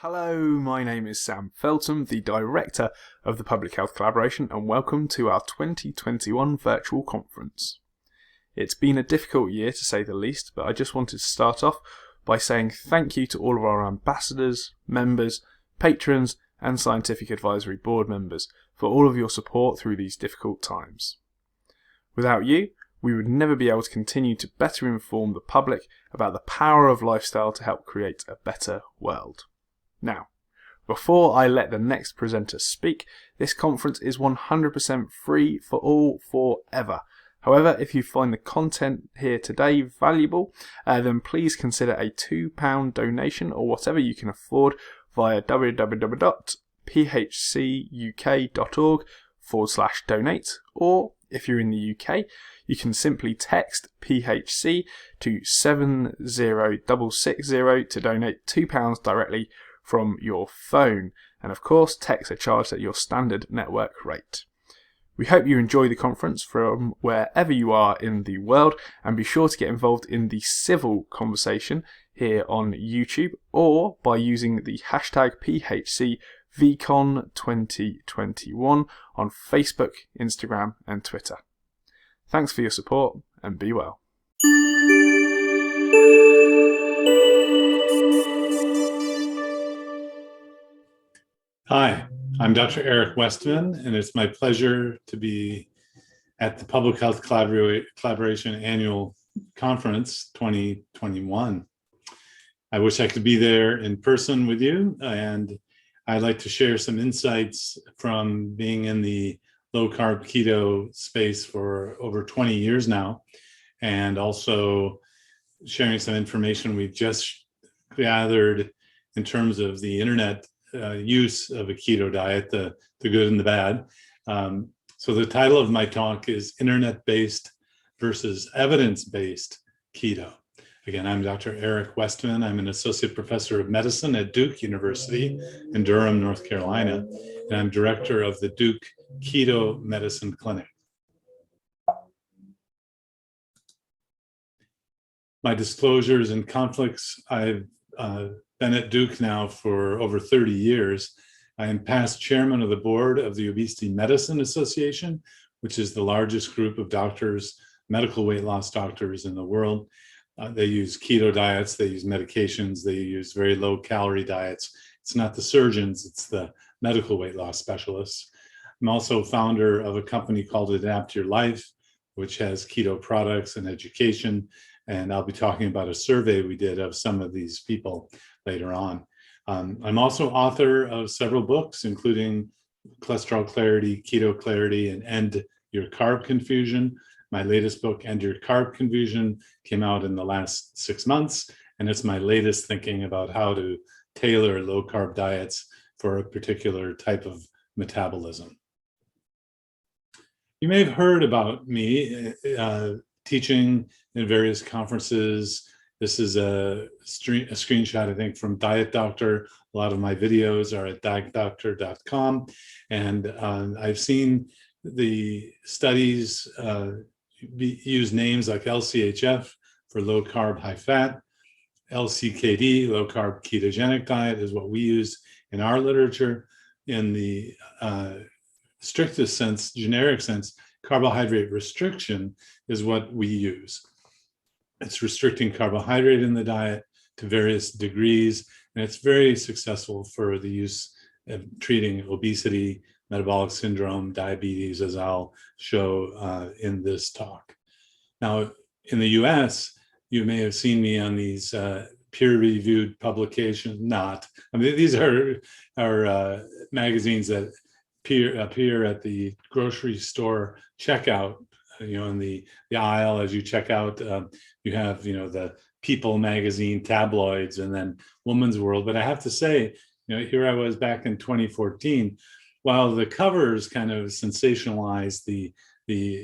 Hello, my name is Sam Feltham, the Director of the Public Health Collaboration, and welcome to our 2021 virtual conference. It's been a difficult year to say the least, but I just wanted to start off by saying thank you to all of our ambassadors, members, patrons, and scientific advisory board members for all of your support through these difficult times. Without you, we would never be able to continue to better inform the public about the power of lifestyle to help create a better world. Now, before I let the next presenter speak, this conference is 100% free for all forever. However, if you find the content here today valuable, then please consider a £2 donation or whatever you can afford via www.phcuk.org/donate, or if you're in the UK, you can simply text PHC to 70660 to donate £2 directly from your phone, and of course texts are charged at your standard network rate. We hope you enjoy the conference from wherever you are in the world, and be sure to get involved in the civil conversation here on YouTube or by using the hashtag PHCVCon2021 on Facebook, Instagram and Twitter. Thanks for your support and be well. Hi, I'm Dr. Eric Westman, and it's my pleasure to be at the Public Health Collaboration Annual Conference 2021. I wish I could be there in person with you, and I'd like to share some insights from being in the low-carb keto space for over 20 years now, and also sharing some information we've just gathered in terms of the internet use of a keto diet, the good and the bad. So the title of my talk is Internet-Based versus Evidence-Based Keto. Again, I'm Dr. Eric Westman. I'm an associate professor of medicine at Duke University in Durham, North Carolina, and I'm director of the Duke Keto Medicine Clinic. My disclosures and conflicts: I've been at Duke now for over 30 years. I am past chairman of the board of the Obesity Medicine Association, which is the largest group of doctors, medical weight loss doctors in the world. They use keto diets, they use medications, they use very low calorie diets. It's not the surgeons, it's the medical weight loss specialists. I'm also founder of a company called Adapt Your Life, which has keto products and education. And I'll be talking about a survey we did of some of these people later on. I'm also author of several books, including Cholesterol Clarity, Keto Clarity, and End Your Carb Confusion. My latest book, End Your Carb Confusion, came out in the last 6 months, and it's my latest thinking about how to tailor low-carb diets for a particular type of metabolism. You may have heard about me teaching in various conferences. This is a screenshot, I think, from Diet Doctor. A lot of my videos are at dietdoctor.com. And I've seen the studies use names like LCHF for low carb, high fat. LCKD, low carb ketogenic diet, is what we use in our literature. In the strictest sense, generic sense, carbohydrate restriction is what we use. It's restricting carbohydrate in the diet to various degrees, and it's very successful for the use of treating obesity, metabolic syndrome, diabetes, as I'll show in this talk. Now, in the US, you may have seen me on these peer-reviewed publications. These are magazines that appear at the grocery store checkout. In the aisle as you check out, you have the People magazine tabloids, and then Woman's World. But I have to say, here I was back in 2014. While the covers kind of sensationalize the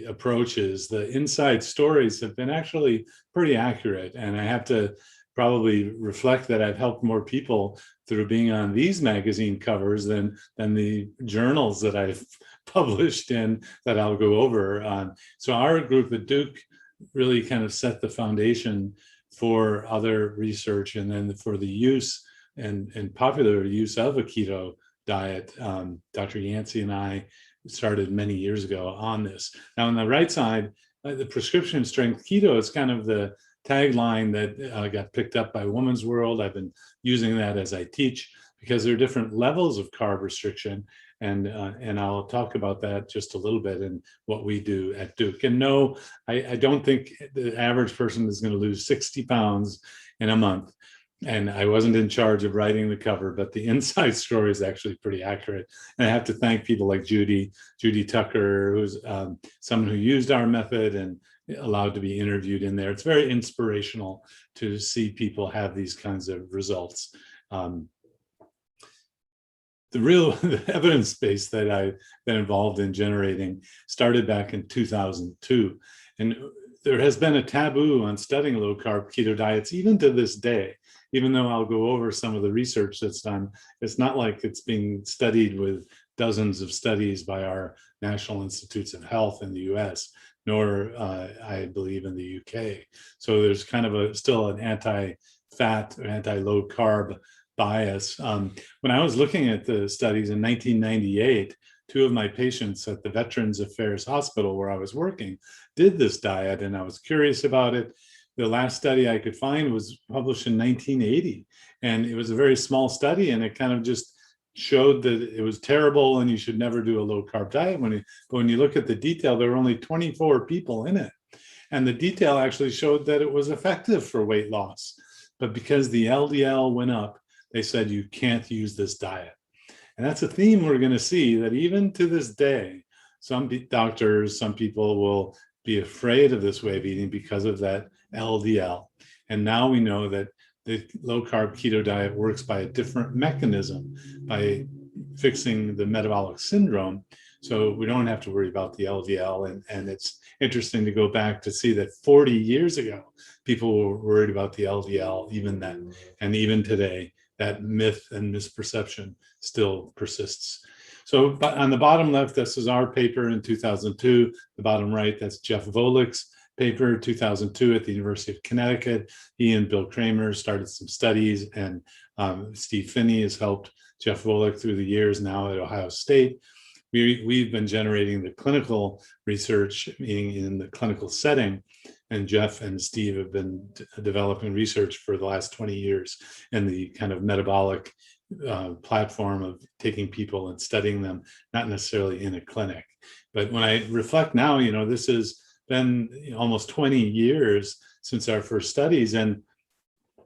approaches, the inside stories have been actually pretty accurate. And I have to probably reflect that I've helped more people through being on these magazine covers than the journals that I've published in, that I'll go over on. So our group at Duke really kind of set the foundation for other research and then for the use and popular use of a keto diet. Dr. Yancey and I started many years ago on this. Now, on the right side, the prescription strength keto is kind of the tagline that got picked up by Women's World. I've been using that as I teach because there are different levels of carb restriction. And I'll talk about that just a little bit in what we do at Duke. And no, I don't think the average person is going to lose 60 pounds in a month. And I wasn't in charge of writing the cover, but the inside story is actually pretty accurate. And I have to thank people like Judy Tucker, who's someone who used our method and allowed to be interviewed in there. It's very inspirational to see people have these kinds of results. The evidence base that I've been involved in generating started back in 2002. And there has been a taboo on studying low-carb keto diets, even to this day. Even though I'll go over some of the research that's done, it's not like it's being studied with dozens of studies by our National Institutes of Health in the US, nor I believe in the UK. So there's kind of still an anti-fat or anti-low carb bias. When I was looking at the studies in 1998, two of my patients at the Veterans Affairs Hospital where I was working did this diet, and I was curious about it. The last study I could find was published in 1980, and it was a very small study, and it kind of just showed that it was terrible and you should never do a low-carb diet. But when you look at the detail, there were only 24 people in it, and the detail actually showed that it was effective for weight loss. But because the LDL went up, they said you can't use this diet. And that's a theme we're going to see, that even to this day, some doctors, some people will be afraid of this way of eating because of that LDL. And now we know that the low-carb keto diet works by a different mechanism, by fixing the metabolic syndrome. So we don't have to worry about the LDL. And it's interesting to go back to see that 40 years ago, people were worried about the LDL even then. And even today, that myth and misperception still persists. So on the bottom left, this is our paper in 2002. The bottom right, that's Jeff Volek's paper, 2002 at the University of Connecticut. He and Bill Kramer started some studies, and Steve Finney has helped Jeff Volek through the years now at Ohio State. We've been generating the clinical research, meaning in the clinical setting, and Jeff and Steve have been developing research for the last 20 years in the kind of metabolic platform of taking people and studying them, not necessarily in a clinic. But when I reflect now, this has been almost 20 years since our first studies, and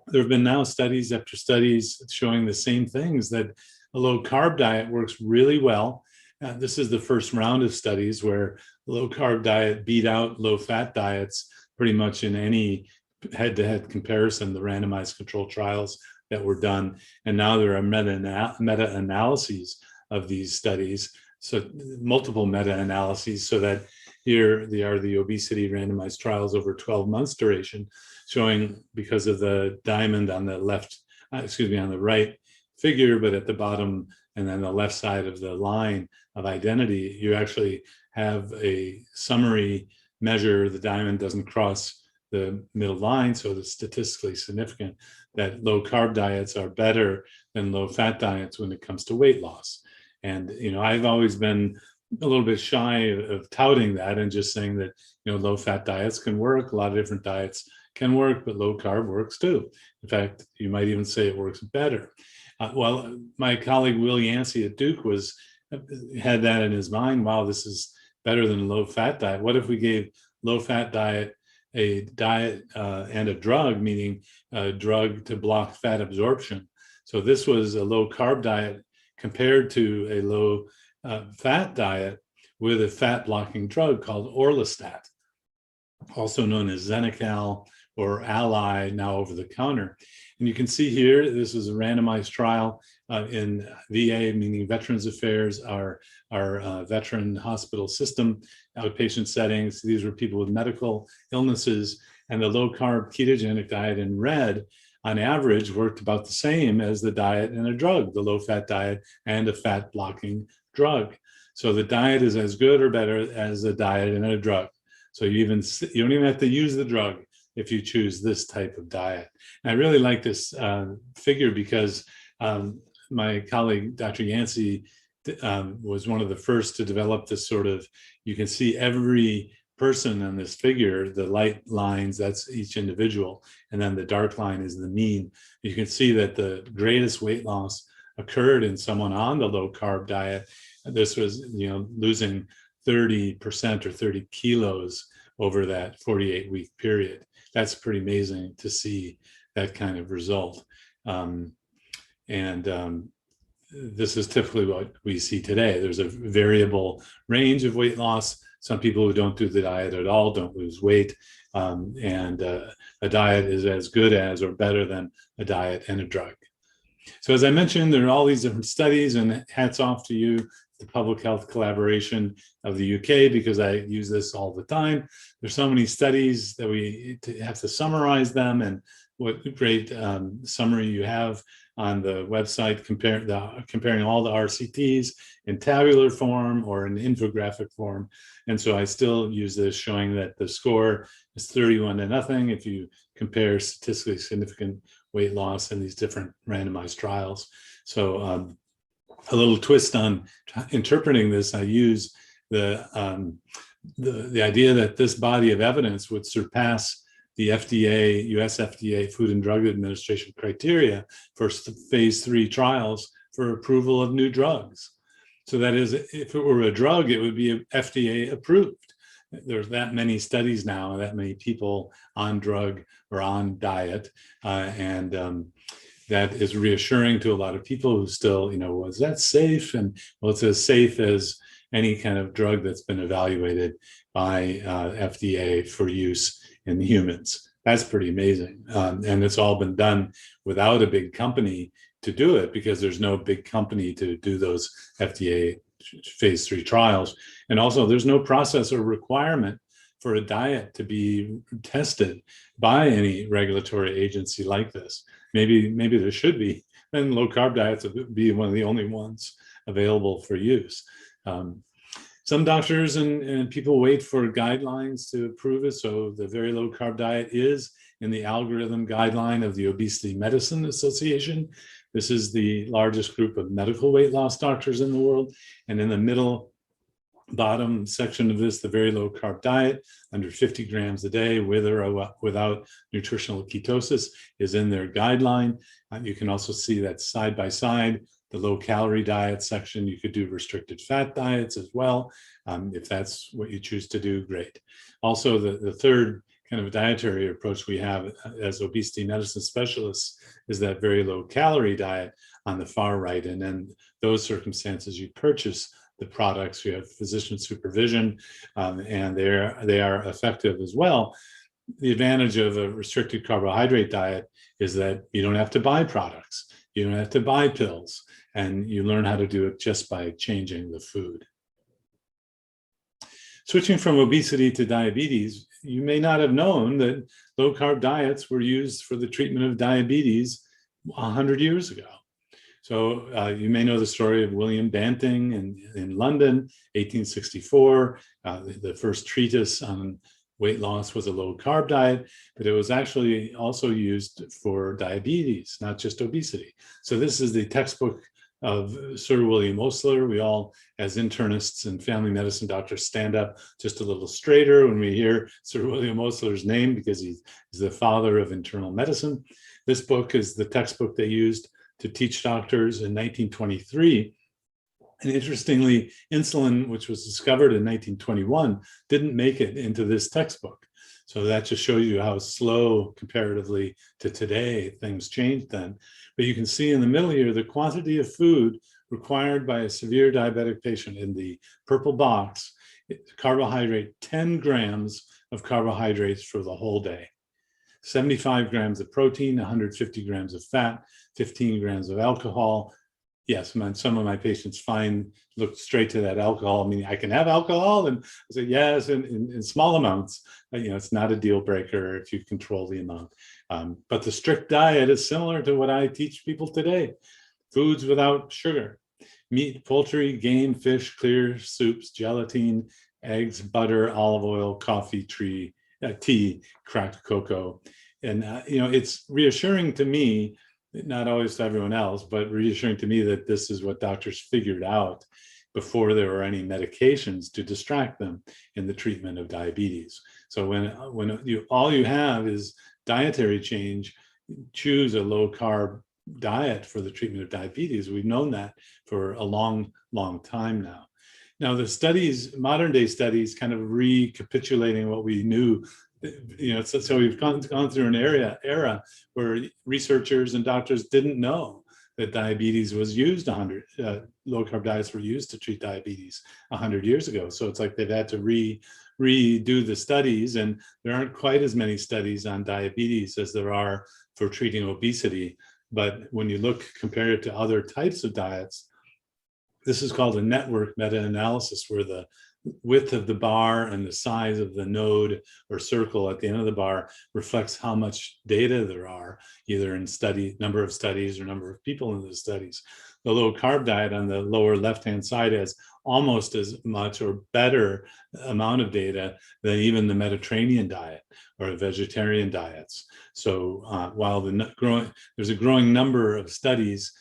there have been now studies after studies showing the same things, that a low-carb diet works really well. This is the first round of studies where low-carb diet beat out low-fat diets pretty much in any head-to-head comparison, the randomized controlled trials that were done. And now there are meta-analyses of these studies, so multiple meta-analyses, so that here they are, the obesity randomized trials over 12 months duration, showing, because of the diamond on the left, on the right figure, but at the bottom and then the left side of the line of identity, you actually have a summary measure. The diamond doesn't cross the middle line, so it's statistically significant that low-carb diets are better than low-fat diets when it comes to weight loss. And I've always been a little bit shy of touting that and just saying that low-fat diets can work. A lot of different diets can work, but low-carb works too. In fact, you might even say it works better. Well, my colleague Will Yancey at Duke had that in his mind. Wow, this is better than low-fat diet. What if we gave low-fat diet a diet and a drug, meaning a drug to block fat absorption? So this was a low-carb diet compared to a low-fat diet with a fat-blocking drug called Orlistat, also known as Xenical or Ally, now over the counter. And you can see here, this is a randomized trial in VA, meaning Veterans Affairs, our veteran hospital system, outpatient settings. These were people with medical illnesses, and the low-carb ketogenic diet in red, on average, worked about the same as the diet and a drug, the low-fat diet and a fat-blocking drug. So the diet is as good or better as a diet and a drug. So you don't even have to use the drug. if you choose this type of diet. And I really like this figure because my colleague, Dr. Yancey, was one of the first to develop this sort of, you can see every person on this figure, the light lines, that's each individual, and then the dark line is the mean. You can see that the greatest weight loss occurred in someone on the low carb diet. This was, losing 30% or 30 kilos over that 48-week period. That's pretty amazing to see that kind of result. This is typically what we see today. There's a variable range of weight loss. Some people who don't do the diet at all don't lose weight. A diet is as good as or better than a diet and a drug. So as I mentioned, there are all these different studies, and hats off to you, the Public Health Collaboration of the UK, because I use this all the time. There's so many studies that we have to summarize them, and what great summary you have on the website comparing all the RCTs in tabular form or in infographic form. And so I still use this, showing that the score is 31-0 if you compare statistically significant weight loss in these different randomized trials. So a little twist on interpreting this, I use the idea that this body of evidence would surpass the FDA, US FDA Food and Drug Administration criteria for phase 3 trials for approval of new drugs. So that is, if it were a drug, it would be FDA approved. There's that many studies now, that many people on drug or on diet, that is reassuring to a lot of people who still, was that safe? And well, it's as safe as any kind of drug that's been evaluated by FDA for use in humans. That's pretty amazing. And it's all been done without a big company to do it, because there's no big company to do those FDA phase 3 trials. And also there's no process or requirement for a diet to be tested by any regulatory agency like this. Maybe there should be, then low carb diets would be one of the only ones available for use. Some doctors and people wait for guidelines to approve it. So the very low carb diet is in the algorithm guideline of the Obesity Medicine Association. This is the largest group of medical weight loss doctors in the world. And in the middle bottom section of this, the very low carb diet, under 50 grams a day with or without nutritional ketosis, is in their guideline. You can also see that side by side, the low calorie diet section. You could do restricted fat diets as well. If that's what you choose to do, great. Also, the third kind of dietary approach we have as obesity medicine specialists is that very low calorie diet on the far right. And in those circumstances, you purchase the products, you have physician supervision, and they are effective as well. The advantage of a restricted carbohydrate diet is that you don't have to buy products. You don't have to buy pills, and you learn how to do it just by changing the food. Switching from obesity to diabetes, you may not have known that low-carb diets were used for the treatment of diabetes 100 years ago. So you may know the story of William Banting in London, 1864. The first treatise on weight loss was a low-carb diet, but it was actually also used for diabetes, not just obesity. So this is the textbook of Sir William Osler. We all, as internists and family medicine doctors, stand up just a little straighter when we hear Sir William Osler's name, because he's the father of internal medicine. This book is the textbook they used to teach doctors in 1923. And interestingly, insulin, which was discovered in 1921, didn't make it into this textbook. So that just shows you how slow comparatively to today things changed then. But you can see in the middle here, the quantity of food required by a severe diabetic patient in the purple box, carbohydrate, 10 grams of carbohydrates for the whole day. 75 grams of protein, 150 grams of fat, 15 grams of alcohol. Yes, some of my patients look straight to that alcohol. I mean, I can have alcohol? And I say, yes, in small amounts. It's not a deal breaker if you control the amount. But the strict diet is similar to what I teach people today. Foods without sugar, meat, poultry, game, fish, clear soups, gelatin, eggs, butter, olive oil, coffee, tea, tea, cracked cocoa. And, it's reassuring to me, not always to everyone else, but reassuring to me that this is what doctors figured out before there were any medications to distract them in the treatment of diabetes. So when all you have is dietary change, choose a low-carb diet for the treatment of diabetes. We've known that for a long, long time now. Now, the studies, modern day studies, kind of recapitulating what we knew. So we've gone through an era where researchers and doctors didn't know that diabetes was used low-carb diets were used to treat diabetes 100 years ago. So it's like they've had to redo the studies, and there aren't quite as many studies on diabetes as there are for treating obesity. But when you compare it to other types of diets, this is called a network meta-analysis, where the width of the bar and the size of the node or circle at the end of the bar reflects how much data there are, either in number of studies or number of people in the studies. The low-carb diet on the lower left-hand side has almost as much or better amount of data than even the Mediterranean diet or vegetarian diets. So while there's a growing number of studies,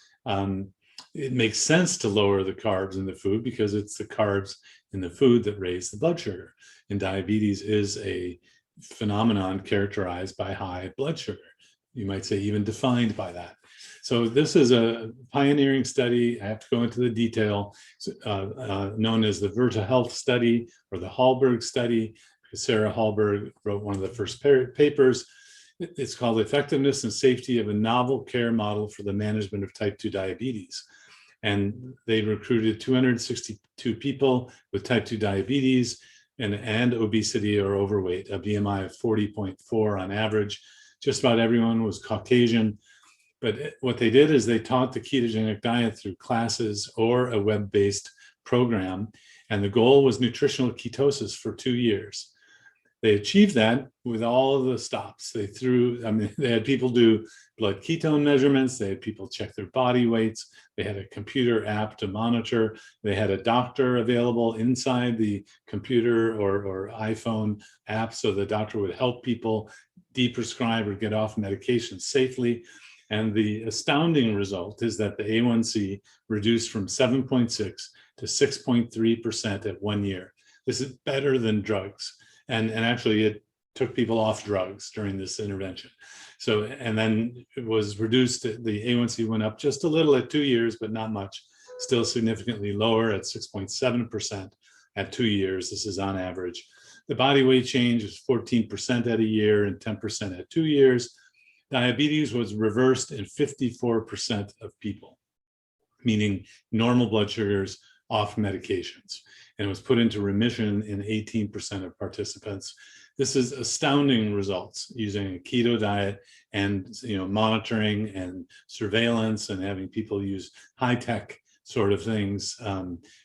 it makes sense to lower the carbs in the food because it's the carbs in the food that raise the blood sugar. And diabetes is a phenomenon characterized by high blood sugar. You might say even defined by that. So this is a pioneering study. I have to go into the detail, known as the Virta Health study or the Hallberg study. Sarah Hallberg wrote one of the first papers. It's called Effectiveness and Safety of a Novel Care Model for the Management of Type 2 Diabetes. And they recruited 262 people with type 2 diabetes and obesity or overweight, a BMI of 40.4 on average. Just about everyone was Caucasian. But what they did is they taught the ketogenic diet through classes or a web-based program. And the goal was nutritional ketosis for 2 years. They achieved that with all of the stops. They had people do blood ketone measurements. They had people check their body weights. They had a computer app to monitor. They had a doctor available inside the computer or iPhone app, so the doctor would help people deprescribe or get off medication safely. And the astounding result is that the A1C reduced from 7.6 to 6.3% at 1 year. This is better than drugs. And actually, it took people off drugs during this intervention. So, and then it was reduced, the A1C went up just a little at 2 years, but not much, still significantly lower at 6.7% at 2 years. This is on average. The body weight change is 14% at a year and 10% at 2 years. Diabetes was reversed in 54% of people, meaning normal blood sugars off medications, and it was put into remission in 18% of participants. This is astounding results using a keto diet and monitoring and surveillance and having people use high-tech sort of things,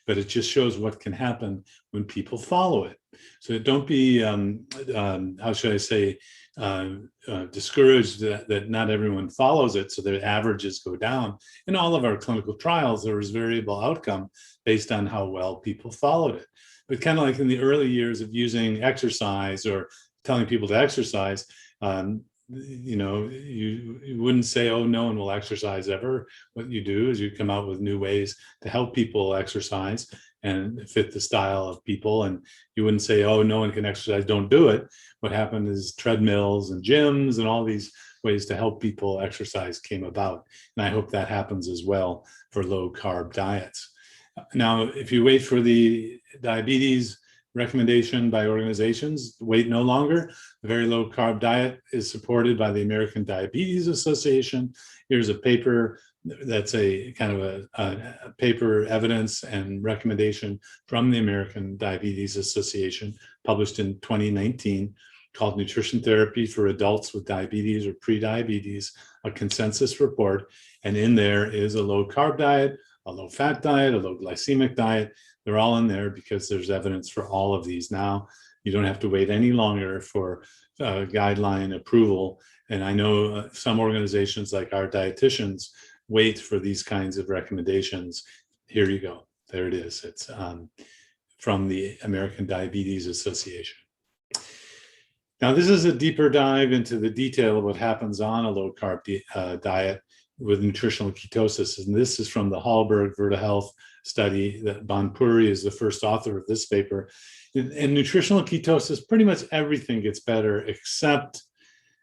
but it just shows what can happen when people follow it. So don't be, how should I say, discouraged that not everyone follows it, so their averages go down. In all of our clinical trials, there was variable outcome based on how well people followed it. But kind of like in the early years of using exercise or telling people to exercise, you wouldn't say, oh, no one will exercise ever. What you do is you come out with new ways to help people exercise and fit the style of people. And you wouldn't say, oh, no one can exercise, don't do it. What happened is treadmills and gyms and all these ways to help people exercise came about. And I hope that happens as well for low carb diets. Now, if you wait for the diabetes recommendation by organizations, wait no longer. The very low carb diet is supported by the American Diabetes Association. Here's a paper that's a kind of a paper evidence and recommendation from the American Diabetes Association, published in 2019, called Nutrition Therapy for Adults with Diabetes or Prediabetes, a consensus report. And in there is a low carb diet, a low fat diet, a low glycemic diet. They're all in there because there's evidence for all of these now. You don't have to wait any longer for guideline approval. And I know some organizations like our dietitians wait for these kinds of recommendations. Here you go. There it is. It's from the American Diabetes Association. Now, this is a deeper dive into the detail of what happens on a low-carb diet with nutritional ketosis. And this is from the Hallberg Verta study. That Bonpuri is the first author of this paper. In nutritional ketosis, pretty much everything gets better except,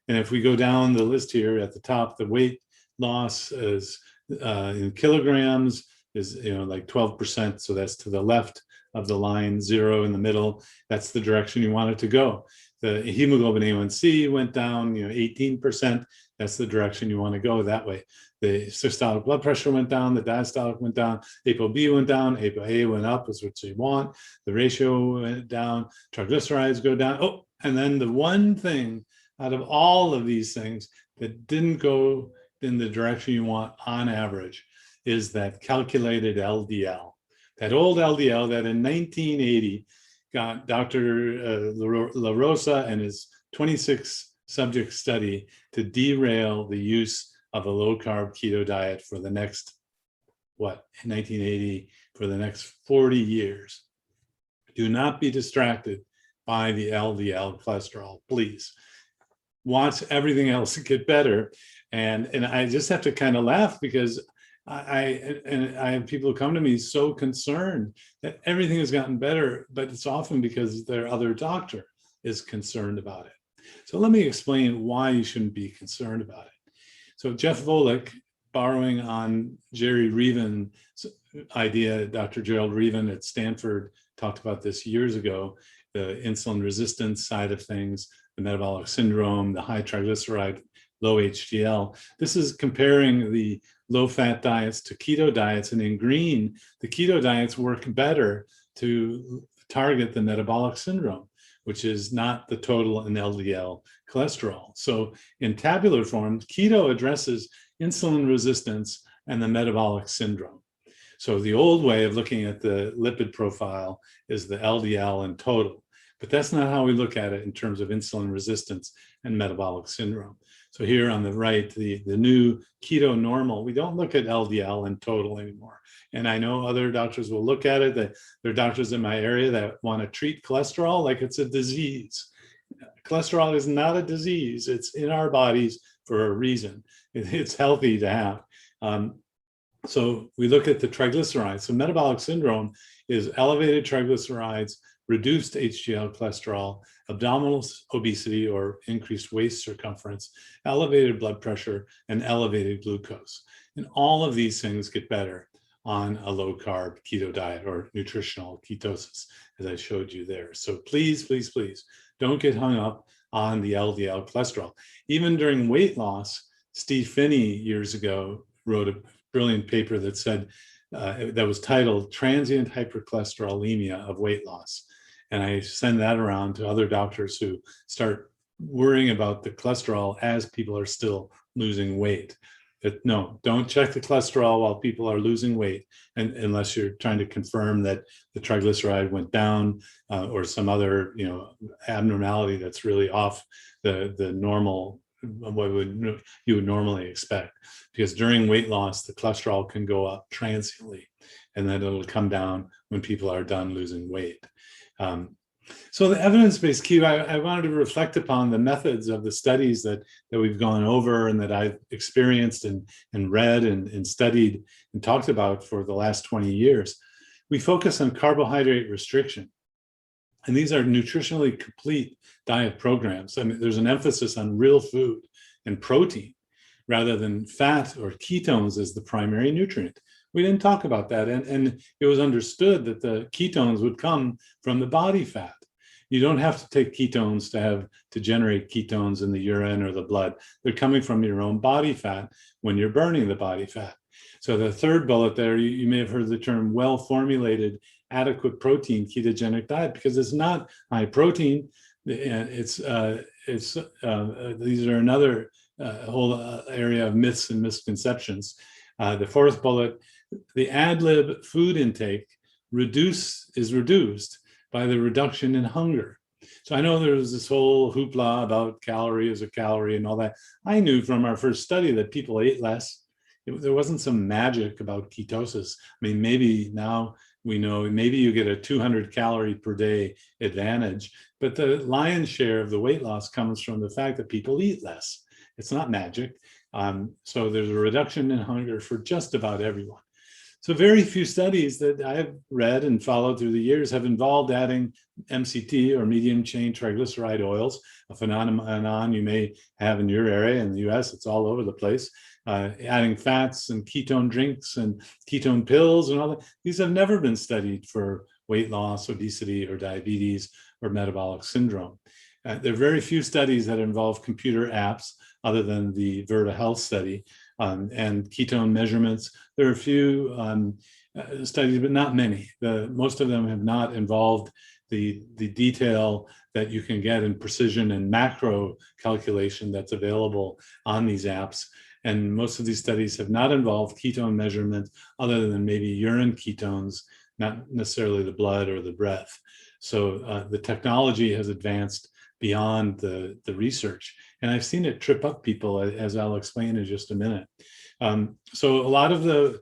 and if we go down the list here at the top, the weight loss is in kilograms is like 12%. So that's to the left of the line, 0 in the middle. That's the direction you want it to go. The hemoglobin A1C went down, 18%. That's the direction you want to go that way. The systolic blood pressure went down, the diastolic went down, ApoB went down, ApoA went up, is what you want. The ratio went down, triglycerides go down. Oh, and then the one thing out of all of these things that didn't go in the direction you want on average is that calculated LDL. That old LDL that in 1980 got Dr. La Rosa and his 26 subject study to derail the use of a low-carb keto diet for the next, in 1980, for the next 40 years. Do not be distracted by the LDL cholesterol, please. Watch everything else get better. And I just have to kind of laugh because I have people who come to me so concerned that everything has gotten better, but it's often because their other doctor is concerned about it. So let me explain why you shouldn't be concerned about it. So Jeff Volek, borrowing on Jerry Reven's idea, Dr. Gerald Reven at Stanford talked about this years ago, the insulin resistance side of things, the metabolic syndrome, the high triglyceride, low HDL. This is comparing the low-fat diets to keto diets, and in green, the keto diets work better to target the metabolic syndrome, which is not the total in LDL cholesterol. So in tabular form, keto addresses insulin resistance and the metabolic syndrome. So the old way of looking at the lipid profile is the LDL in total, but that's not how we look at it in terms of insulin resistance and metabolic syndrome. So here on the right, the new keto normal, we don't look at LDL in total anymore. And I know other doctors will look at it, that there are doctors in my area that want to treat cholesterol like it's a disease. Cholesterol is not a disease. It's in our bodies for a reason. It's healthy to have. So we look at the triglycerides. So metabolic syndrome is elevated triglycerides, reduced HDL cholesterol, abdominal obesity or increased waist circumference, elevated blood pressure, and elevated glucose. And all of these things get better on a low-carb keto diet or nutritional ketosis, as I showed you there. So please, please, please don't get hung up on the LDL cholesterol. Even during weight loss, Steve Phinney years ago wrote a brilliant paper that said, that was titled Transient Hypercholesterolemia of Weight Loss. And I send that around to other doctors who start worrying about the cholesterol as people are still losing weight. But no, don't check the cholesterol while people are losing weight, and unless you're trying to confirm that the triglyceride went down or some other abnormality that's really off the normal, what you would normally expect. Because during weight loss, the cholesterol can go up transiently, and then it'll come down when people are done losing weight. So the evidence-based keto, I wanted to reflect upon the methods of the studies that we've gone over and that I've experienced and read and studied and talked about for the last 20 years. We focus on carbohydrate restriction. And these are nutritionally complete diet programs. I mean, there's an emphasis on real food and protein rather than fat or ketones as the primary nutrient. We didn't talk about that. And it was understood that the ketones would come from the body fat. You don't have to take ketones to generate ketones in the urine or the blood. They're coming from your own body fat when you're burning the body fat. So the third bullet there, you may have heard the term well-formulated, adequate protein ketogenic diet, because it's not high protein. These are another whole area of myths and misconceptions. The fourth bullet, the ad lib food intake is reduced by the reduction in hunger. So I know there's this whole hoopla about calorie is a calorie and all that. I knew from our first study that people ate less there wasn't some magic about ketosis. I mean, maybe now we know maybe you get a 200 calorie per day advantage, but the lion's share of the weight loss comes from the fact that people eat less. It's not magic. So there's a reduction in hunger for just about everyone. So very few studies that I've read and followed through the years have involved adding MCT or medium chain triglyceride oils, a phenomenon you may have in your area. In the US, it's all over the place. Adding fats and ketone drinks and ketone pills and all that. These have never been studied for weight loss, obesity, or diabetes, or metabolic syndrome. There are very few studies that involve computer apps other than the Virta Health study and ketone measurements. There are a few studies, but not many. Most of them have not involved the detail that you can get in precision and macro calculation that's available on these apps. And most of these studies have not involved ketone measurement other than maybe urine ketones, not necessarily the blood or the breath. So the technology has advanced beyond the research. And I've seen it trip up people, as I'll explain in just a minute. So a lot of the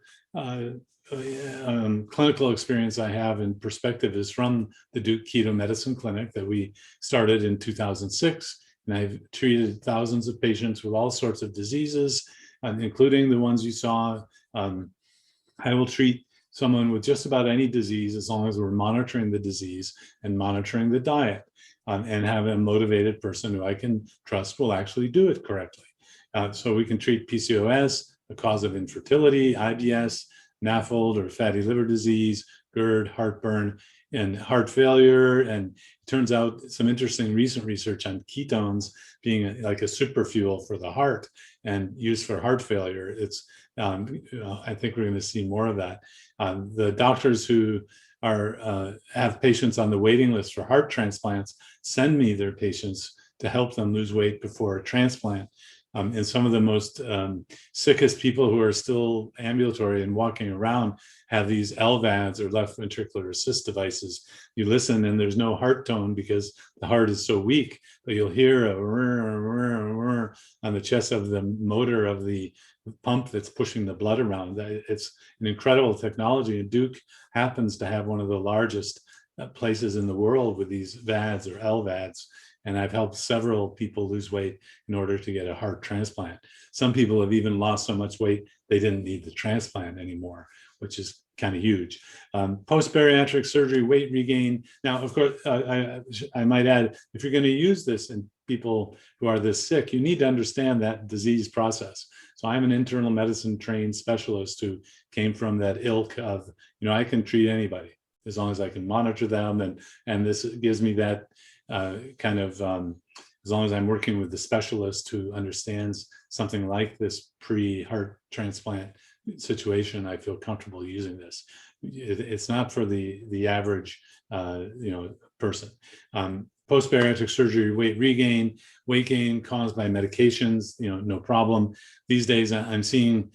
clinical experience I have in perspective is from the Duke Keto Medicine Clinic that we started in 2006. And I've treated thousands of patients with all sorts of diseases, including the ones you saw. I will treat someone with just about any disease as long as we're monitoring the disease and monitoring the diet, and have a motivated person who I can trust will actually do it correctly. So we can treat PCOS, the cause of infertility, IBS, NAFLD or fatty liver disease, GERD, heartburn, and heart failure. And it turns out some interesting recent research on ketones being like a super fuel for the heart and used for heart failure. It's I think we're going to see more of that. The doctors who have patients on the waiting list for heart transplants send me their patients to help them lose weight before a transplant. And some of the most sickest people who are still ambulatory and walking around have these LVADs or left ventricular assist devices. You listen and there's no heart tone because the heart is so weak, but you'll hear a whir on the chest of the motor of the pump that's pushing the blood around. It's an incredible technology. And Duke happens to have one of the largest places in the world with these VADs or LVADs. And I've helped several people lose weight in order to get a heart transplant. Some people have even lost so much weight they didn't need the transplant anymore, which is kind of huge. Post-bariatric surgery, weight regain. Now, of course, I might add, if you're going to use this in people who are this sick, you need to understand that disease process. So I'm an internal medicine trained specialist who came from that ilk of, I can treat anybody as long as I can monitor them. And this gives me that as long as I'm working with the specialist who understands something like this pre-heart transplant situation, I feel comfortable using this. It's not for the average, person. Post-bariatric surgery, weight regain, weight gain caused by medications, no problem. These days, I'm seeing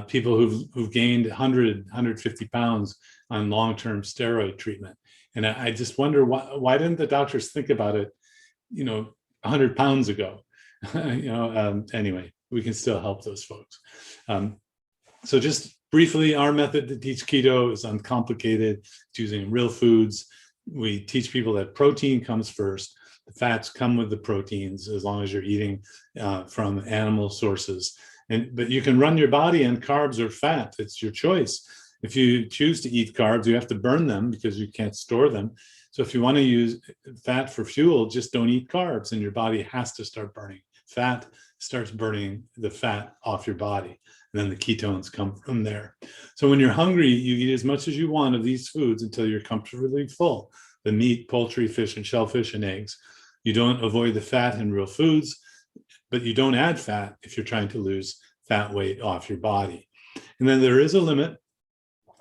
people who've gained 100, 150 pounds on long-term steroid treatment. And I just wonder why didn't the doctors think about it, 100 pounds ago? Anyway, we can still help those folks. So just briefly, our method to teach keto is uncomplicated. It's using real foods. We teach people that protein comes first. The fats come with the proteins as long as you're eating from animal sources. But you can run your body on carbs or fat. It's your choice. If you choose to eat carbs, you have to burn them because you can't store them. So if you want to use fat for fuel, just don't eat carbs, and your body has to start burning fat, starts burning the fat off your body. And then the ketones come from there. So when you're hungry, you eat as much as you want of these foods until you're comfortably full. The meat, poultry, fish, and shellfish, and eggs. You don't avoid the fat in real foods, but you don't add fat if you're trying to lose fat weight off your body. And then there is a limit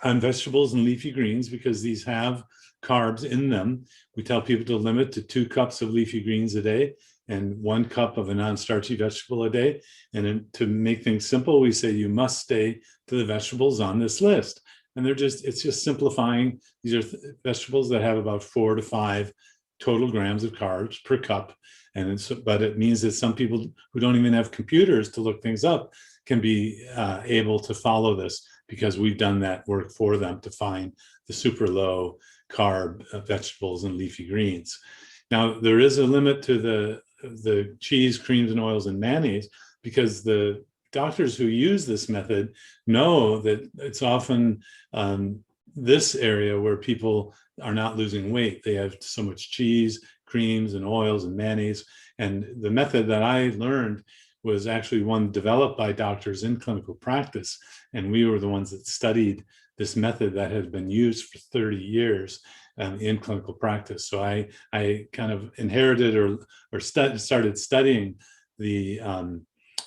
on vegetables and leafy greens because these have carbs in them. We tell people to limit to 2 cups of leafy greens a day and 1 cup of a non-starchy vegetable a day. And then to make things simple, we say you must stay to the vegetables on this list. And it's just simplifying. These are vegetables that have about 4 to 5 total grams of carbs per cup. But it means that some people who don't even have computers to look things up can be able to follow this because we've done that work for them to find the super low carb vegetables and leafy greens. Now, there is a limit to the cheese, creams, and oils and mayonnaise, because the doctors who use this method know that it's often this area where people are not losing weight. They have so much cheese, creams, and oils and mayonnaise. And the method that I learned was actually one developed by doctors in clinical practice. And we were the ones that studied this method that had been used for 30 years in clinical practice. So I kind of inherited or started studying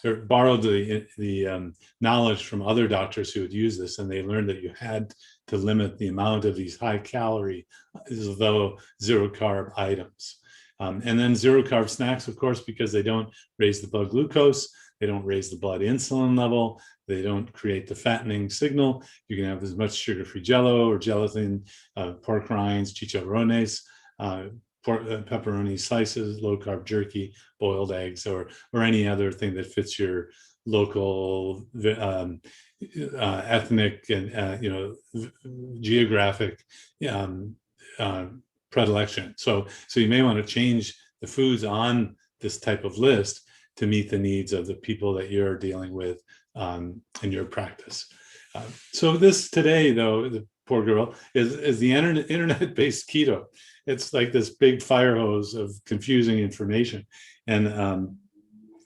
or borrowed the knowledge from other doctors who had used this, and they learned that you had to limit the amount of these high calorie, as though zero carb items. And then zero carb snacks, of course, because they don't raise the blood glucose, they don't raise the blood insulin level, they don't create the fattening signal. You can have as much sugar-free Jello or gelatin, pork rinds, chicharrones, pepperoni slices, low-carb jerky, boiled eggs, or any other thing that fits your local ethnic and geographic predilection. So you may want to change the foods on this type of list to meet the needs of the people that you're dealing with in your practice. So this today, though, the poor girl, is the internet-based keto. It's like this big fire hose of confusing information. And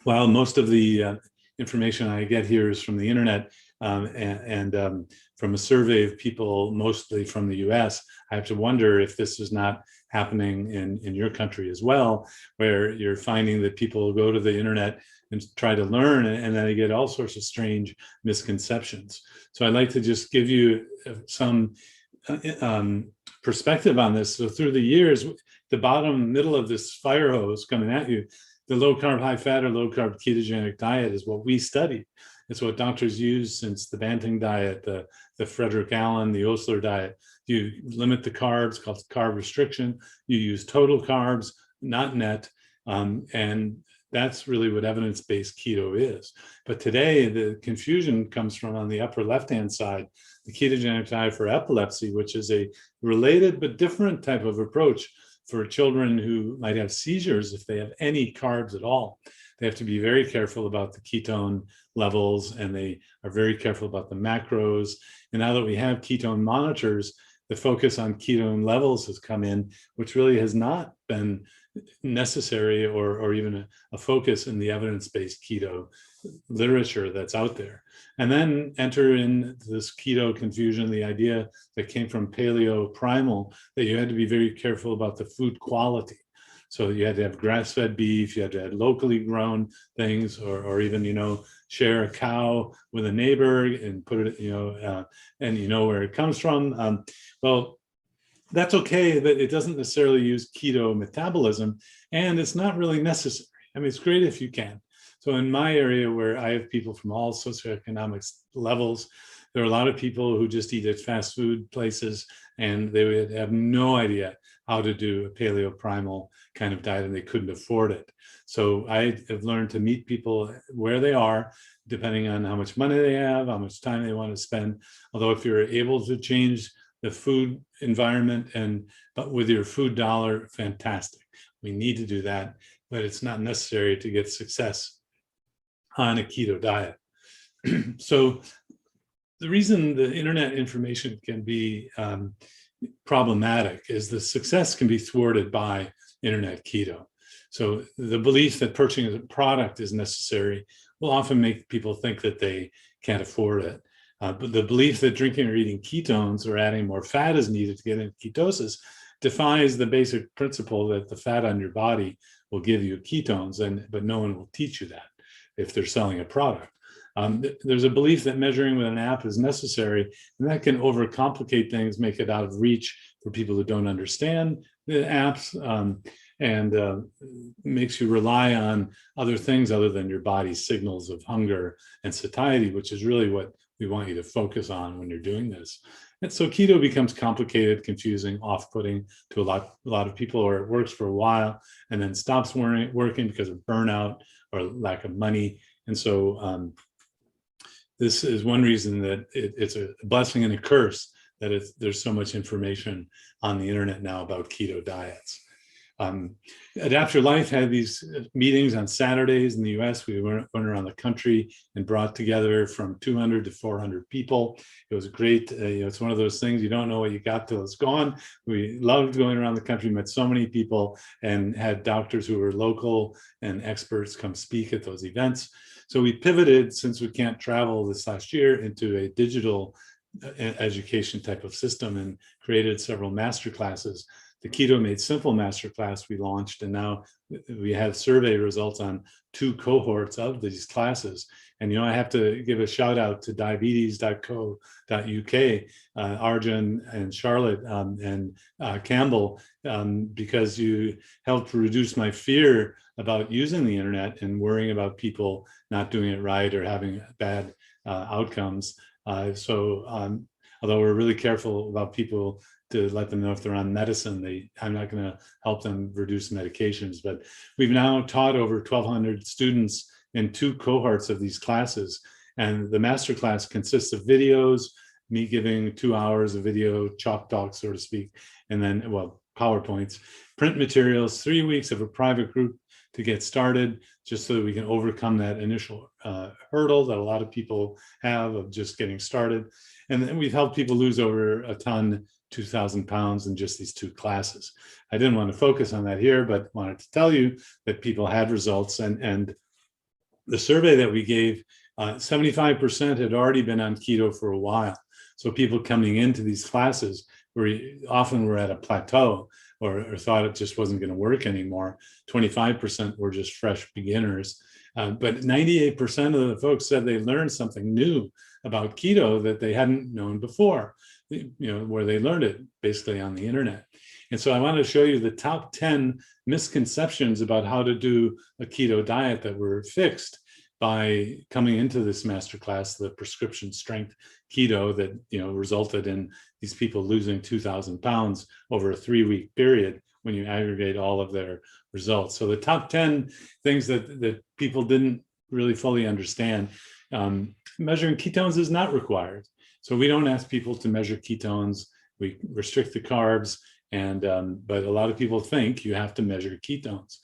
while most of the information I get here is from the internet and from a survey of people, mostly from the US, I have to wonder if this is not happening in your country as well, where you're finding that people go to the internet and try to learn, and then they get all sorts of strange misconceptions. So I'd like to just give you some perspective on this. So through the years, the middle of this fire hose coming at you, the low carb, high fat, or low carb ketogenic diet is what we studied. It's what doctors use since the Banting diet, the Frederick Allen, the Osler diet. You limit the carbs, called carb restriction. You use total carbs, not net. And that's really what evidence-based keto is. But today, the confusion comes from on the upper left-hand side, the ketogenic diet for epilepsy, which is a related but different type of approach for children who might have seizures if they have any carbs at all. They have to be very careful about the ketone levels, and they are very careful about the macros. And now that we have ketone monitors, the focus on ketone levels has come in, which really has not been necessary or even a focus in the evidence-based keto literature that's out there. And then enter in this keto confusion, the idea that came from paleo primal, that you had to be very careful about the food quality. So you had to have grass-fed beef, you had to have locally grown things, or even, share a cow with a neighbor and put it, and where it comes from. Well, that's okay, but it doesn't necessarily use keto metabolism, and it's not really necessary. I mean, it's great if you can. So in my area, where I have people from all socioeconomic levels, there are a lot of people who just eat at fast food places, and they would have no idea how to do a paleo primal kind of diet, and they couldn't afford it. So I have learned to meet people where they are, depending on how much money they have, how much time they want to spend. Although if you're able to change the food environment but with your food dollar, fantastic. We need to do that, but it's not necessary to get success on a keto diet. So the reason the internet information can be problematic is the success can be thwarted by internet keto. So the belief that purchasing a product is necessary will often make people think that they can't afford it. But the belief that drinking or eating ketones or adding more fat is needed to get into ketosis defies the basic principle that the fat on your body will give you ketones, but no one will teach you that if they're selling a product. There's a belief that measuring with an app is necessary, and that can overcomplicate things, make it out of reach for people who don't understand the apps, and makes you rely on other things other than your body's signals of hunger and satiety, which is really what we want you to focus on when you're doing this. And so keto becomes complicated, confusing, off-putting to a lot of people, or it works for a while and then stops working because of burnout or lack of money. And so this is one reason that it's a blessing and a curse that there's so much information on the internet now about keto diets. Adapt Your Life had these meetings on Saturdays in the US. We went around the country and brought together from 200 to 400 people. It was great. It's one of those things you don't know what you got till it's gone. We loved going around the country, met so many people, and had doctors who were local and experts come speak at those events. So we pivoted, since we can't travel this last year, into a digital education type of system and created several master classes. The Keto Made Simple Masterclass we launched, and now we have survey results on 2 cohorts of these classes. And I have to give a shout out to diabetes.co.uk, Arjun and Charlotte and Campbell, because you helped reduce my fear about using the internet and worrying about people not doing it right or having bad outcomes. Although we're really careful about people to let them know if they're on medicine, I'm not going to help them reduce medications. But we've now taught over 1,200 students in 2 cohorts of these classes. And the masterclass consists of videos, me giving 2 hours of video, chalk talk, so to speak, and then, PowerPoints, print materials, 3 weeks of a private group to get started, just so that we can overcome that initial hurdle that a lot of people have of just getting started. And then we've helped people lose over a ton, 2,000 pounds in just these 2 classes. I didn't want to focus on that here, but wanted to tell you that people had results. And the survey that we gave, 75% had already been on keto for a while. So people coming into these classes often were at a plateau or thought it just wasn't going to work anymore. 25% were just fresh beginners. But 98% of the folks said they learned something new about keto that they hadn't known before, where they learned it basically on the internet. And so I want to show you the top 10 misconceptions about how to do a keto diet that were fixed by coming into this masterclass, the prescription strength keto that resulted in these people losing 2,000 pounds over a 3-week period when you aggregate all of their results. So the top 10 things that people didn't really fully understand. Measuring ketones is not required. So we don't ask people to measure ketones. We restrict the carbs, but a lot of people think you have to measure ketones.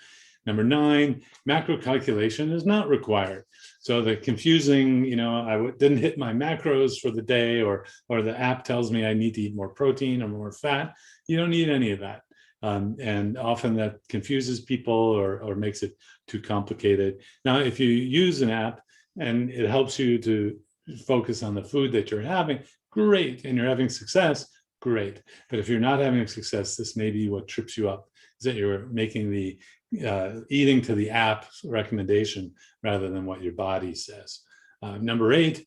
Number 9, macro calculation is not required. So the confusing, I didn't hit my macros for the day, or the app tells me I need to eat more protein or more fat. You don't need any of that. And often that confuses people or makes it too complicated. Now, if you use an app and it helps you to focus on the food that you're having, great. And you're having success, great. But if you're not having success, this may be what trips you up, is that you're making the eating to the app recommendation rather than what your body says. Number 8,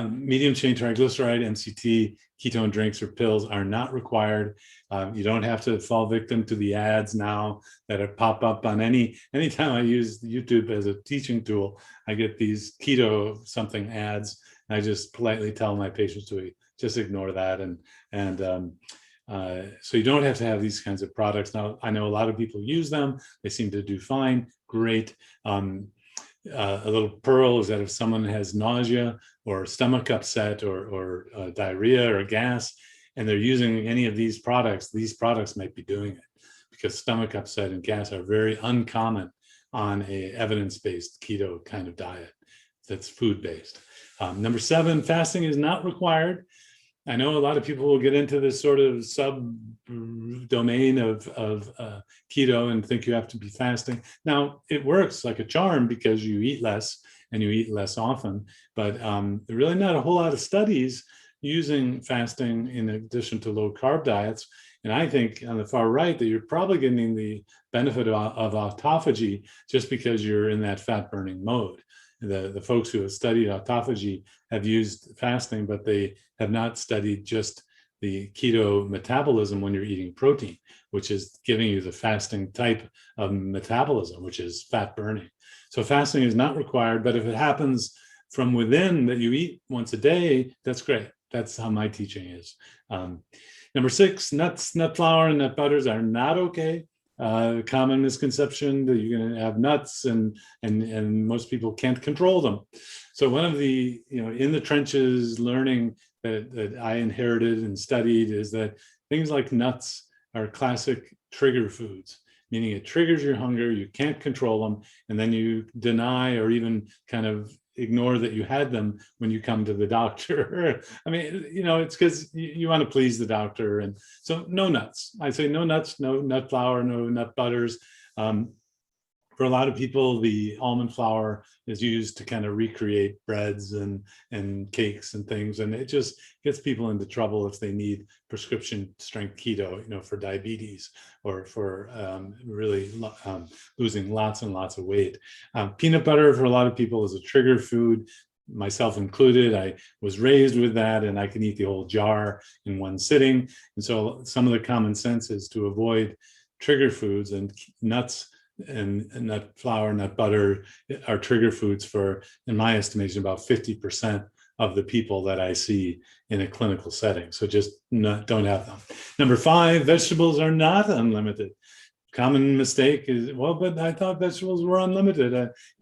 medium chain triglyceride, MCT, ketone drinks or pills are not required. You don't have to fall victim to the ads now that pop up on anytime I use YouTube as a teaching tool. I get these keto something ads. I just politely tell my patients to just ignore that. So you don't have to have these kinds of products. Now, I know a lot of people use them. They seem to do fine. Great. A little pearl is that if someone has nausea or stomach upset or diarrhea or gas, and they're using any of these products might be doing it, because stomach upset and gas are very uncommon on a evidence-based keto kind of diet that's food-based. Number 7, fasting is not required. I know a lot of people will get into this sort of sub-domain of keto and think you have to be fasting. Now, it works like a charm because you eat less and you eat less often, but there are really not a whole lot of studies using fasting in addition to low-carb diets. And I think on the far right that you're probably getting the benefit of autophagy just because you're in that fat-burning mode. The folks who have studied autophagy have used fasting, but they have not studied just the keto metabolism when you're eating protein, which is giving you the fasting type of metabolism, which is fat burning. So fasting is not required, but if it happens from within that you eat once a day, that's great. That's how my teaching is. Number 6, nuts, nut flour, and nut butters are not okay. common misconception that you're going to have nuts, and most people can't control them. So one of the, in the trenches learning that I inherited and studied is that things like nuts are classic trigger foods, meaning it triggers your hunger, you can't control them, and then you deny or even kind of ignore that you had them when you come to the doctor. I mean, it's because you want to please the doctor. And so no nuts. I say no nuts, no nut flour, no nut butters. For a lot of people, the almond flour is used to kind of recreate breads and cakes and things. And it just gets people into trouble if they need prescription strength keto, for diabetes or for really losing lots and lots of weight. Peanut butter for a lot of people is a trigger food, myself included. I was raised with that, and I can eat the whole jar in one sitting. And so some of the common sense is to avoid trigger foods, and nuts and nut flour, nut butter are trigger foods for, in my estimation, about 50% of the people that I see in a clinical setting. So just don't have them. Number 5, vegetables are not unlimited. Common mistake is, well, but I thought vegetables were unlimited.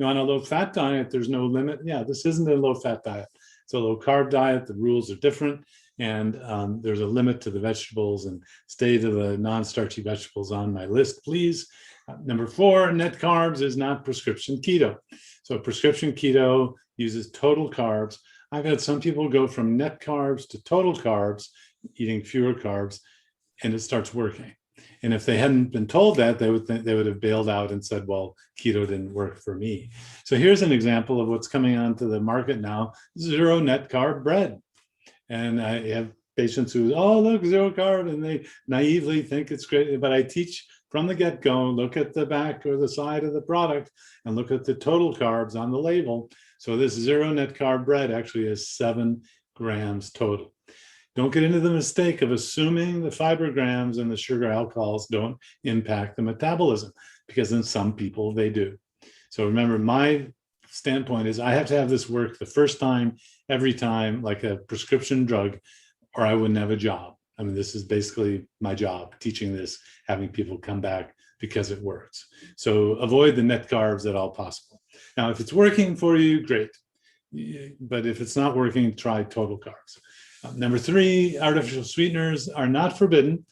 On a low-fat diet, there's no limit. Yeah, this isn't a low-fat diet. It's a low-carb diet. The rules are different. And there's a limit to the vegetables, and stay to the non-starchy vegetables on my list, please. Number 4, net carbs is not prescription keto. So prescription keto uses total carbs. I've had some people go from net carbs to total carbs, eating fewer carbs, and it starts working. And if they hadn't been told that, they would have bailed out and said, well, keto didn't work for me. So here's an example of what's coming onto the market now: 0 net carb bread. And I have patients who, look, 0 carb, and they naively think it's great. But I teach from the get-go, look at the back or the side of the product and look at the total carbs on the label. So this 0 net carb bread actually has 7 grams total. Don't get into the mistake of assuming the fiber grams and the sugar alcohols don't impact the metabolism, because in some people they do. So remember, my standpoint is I have to have this work the first time, every time, like a prescription drug, or I wouldn't have a job. I mean, this is basically my job, teaching this, having people come back because it works. So avoid the net carbs at all possible. Now, if it's working for you, great. But if it's not working, try total carbs. Number 3, artificial sweeteners are not forbidden.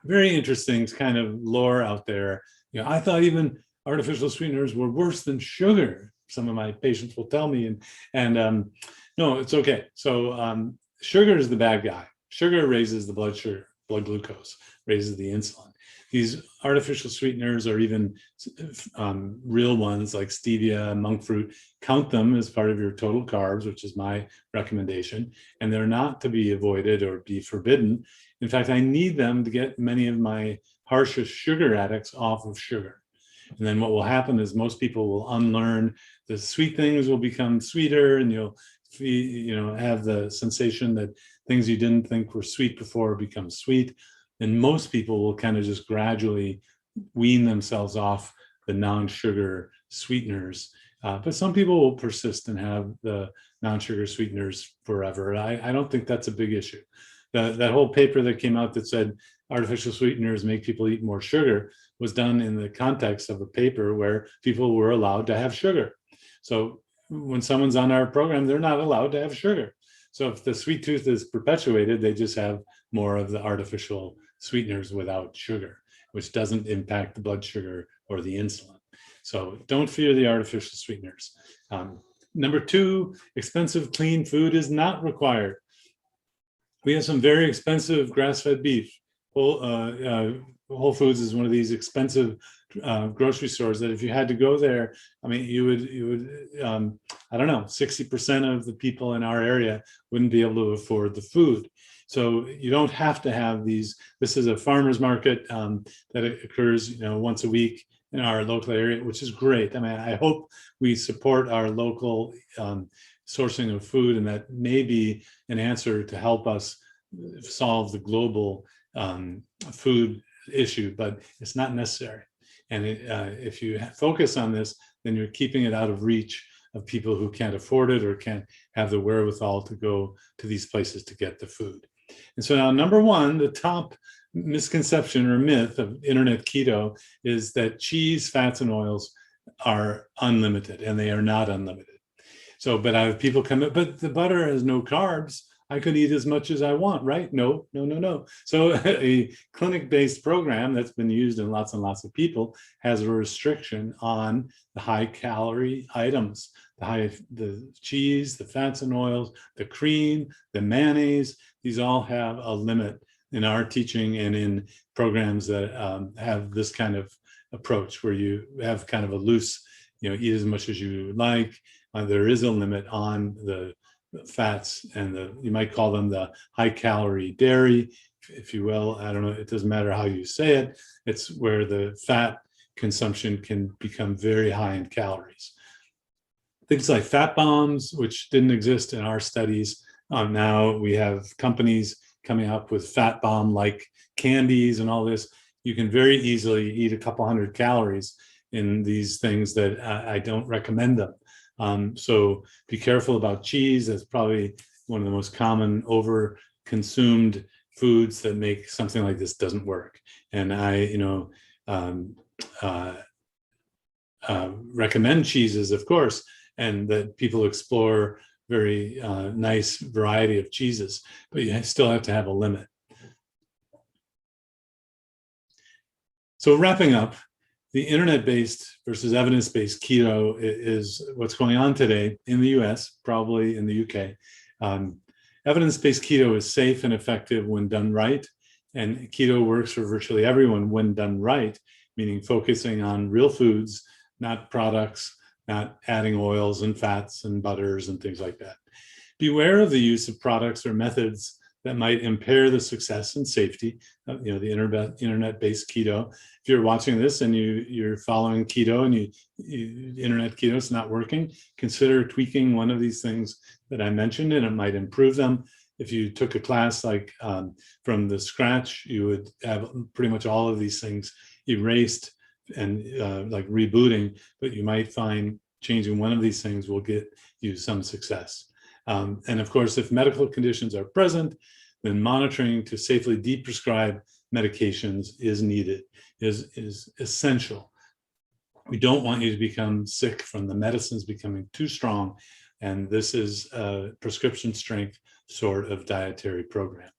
Very interesting kind of lore out there. I thought even artificial sweeteners were worse than sugar. Some of my patients will tell me, and no, it's okay. So sugar is the bad guy. Sugar raises the blood sugar, blood glucose, raises the insulin. These artificial sweeteners, or even real ones like stevia, monk fruit, count them as part of your total carbs, which is my recommendation. And they're not to be avoided or be forbidden. In fact, I need them to get many of my harshest sugar addicts off of sugar. And then what will happen is most people will unlearn. The sweet things will become sweeter, and you'll have the sensation that things you didn't think were sweet before become sweet. And most people will kind of just gradually wean themselves off the non-sugar sweeteners. But some people will persist and have the non-sugar sweeteners forever. I don't think that's a big issue. That whole paper that came out that said artificial sweeteners make people eat more sugar was done in the context of a paper where people were allowed to have sugar. So when someone's on our program, they're not allowed to have sugar. So if the sweet tooth is perpetuated, they just have more of the artificial sweeteners without sugar, which doesn't impact the blood sugar or the insulin. So don't fear the artificial sweeteners. Number 2, expensive clean food is not required. We have some very expensive grass-fed beef. Whole Foods is one of these expensive grocery stores that if you had to go there, I mean, you would I don't know, 60% of the people in our area wouldn't be able to afford the food. So you don't have to have these. This is a farmer's market that occurs, once a week in our local area, which is great. I mean, I hope we support our local sourcing of food, and that may be an answer to help us solve the global food issue, but it's not necessary. And if you focus on this, then you're keeping it out of reach of people who can't afford it or can't have the wherewithal to go to these places to get the food. And so now, number 1, the top misconception or myth of internet keto is that cheese, fats, and oils are unlimited, and they are not unlimited. So, but I have people come in, but the butter has no carbs. I could eat as much as I want, right? No, no, no, no. So a clinic-based program that's been used in lots and lots of people has a restriction on the high-calorie items, the cheese, the fats and oils, the cream, the mayonnaise. These all have a limit in our teaching and in programs that have this kind of approach where you have kind of a loose, eat as much as you like. There is a limit on the fats and you might call them the high calorie dairy, if you will. I don't know, it doesn't matter how you say it. It's where the fat consumption can become very high in calories. Things like fat bombs, which didn't exist in our studies. Now we have companies coming up with fat bomb like candies and all this. You can very easily eat a couple hundred calories in these things that I don't recommend them. So be careful about cheese. That's probably one of the most common over-consumed foods that make something like this doesn't work. And I, recommend cheeses, of course, and that people explore very nice variety of cheeses, but you still have to have a limit. So wrapping up, the internet-based versus evidence-based keto is what's going on today in the US, probably in the UK. Evidence-based keto is safe and effective when done right, and keto works for virtually everyone when done right, meaning focusing on real foods, not products, not adding oils and fats and butters and things like that. Beware of the use of products or methods that might impair the success and safety of the internet-based keto. If you're watching this and you're following keto and internet keto is not working, consider tweaking one of these things that I mentioned, and it might improve them. If you took a class like from the scratch, you would have pretty much all of these things erased and like rebooting, but you might find changing one of these things will get you some success. And of course, if medical conditions are present, then monitoring to safely deprescribe medications is needed, is essential. We don't want you to become sick from the medicines becoming too strong, and this is a prescription strength sort of dietary program.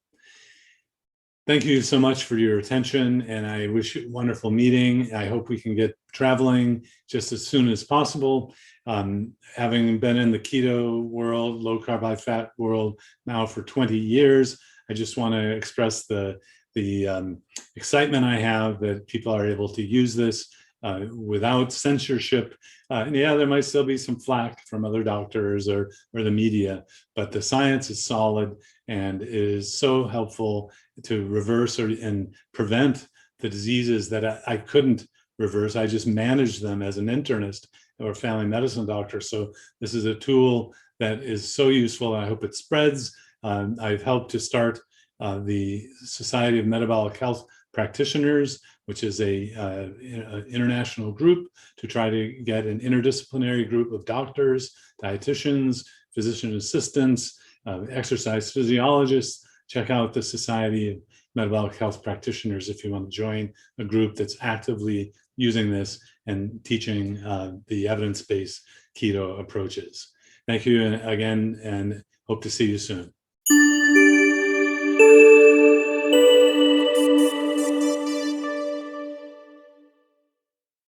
Thank you so much for your attention, and I wish you a wonderful meeting. I hope we can get traveling just as soon as possible. Having been in the keto world, low carb, high fat world now for 20 years, I just want to express the excitement I have that people are able to use this without censorship. Yeah, there might still be some flack from other doctors or the media, but the science is solid and is so helpful to reverse and prevent the diseases that I couldn't reverse. I just managed them as an internist or family medicine doctor. So this is a tool that is so useful. I hope it spreads. I've helped to start the Society of Metabolic Health Practitioners, which is a international group to try to get an interdisciplinary group of doctors, dietitians, physician assistants, exercise physiologists. Check out the Society of Metabolic Health Practitioners if you want to join a group that's actively using this and teaching the evidence-based keto approaches. Thank you again, and hope to see you soon.